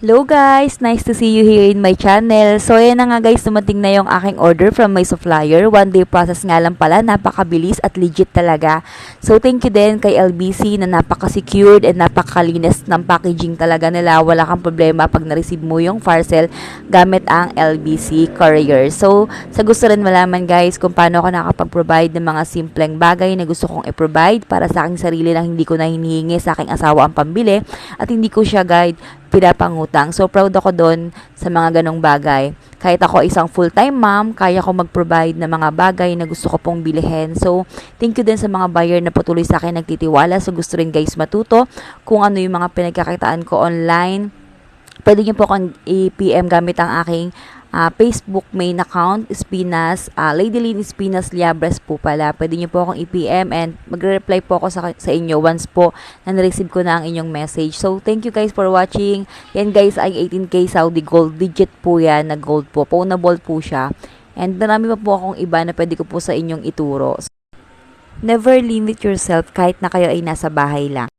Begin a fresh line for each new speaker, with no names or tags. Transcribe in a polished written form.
Hello guys! Nice to see you here in my channel. So ayan na nga guys, dumating na yung aking order from my supplier. One day process nga lang pala, napakabilis at legit talaga. So thank you din kay LBC na napaka-secured and napakalinis ng packaging talaga nila. Wala kang problema pag na-receive mo yung parcel gamit ang LBC courier. So sa gusto rin malaman guys kung paano ako nakapag-provide ng mga simpleng bagay na gusto kong i-provide para sa aking sarili lang, hindi ko na hinihingi sa aking asawa ang pambili at hindi ko siya guide pinapangutang. So, proud ako doon sa mga ganong bagay. Kahit ako isang full-time mom, kaya ko mag-provide ng mga bagay na gusto ko pong bilhin. So, thank you din sa mga buyer na patuloy sa akin nagtitiwala. So, gusto rin guys matuto kung ano yung mga pinagkakitaan ko online. Pwede niyo po akong i-PM gamit ang aking Facebook main account, Espinas, Lady Lynn Espinas Liabres po pala. Pwede niyo po akong i-PM and magre-reply po ako sa inyo once po na na-receive ko na ang inyong message. So, thank you guys for watching. Yan guys ay 18K Saudi gold. Digit po yan na gold po. Pawnable po siya. And marami pa po akong iba na pwede ko po sa inyong ituro. Never limit yourself kahit na kayo ay nasa bahay lang.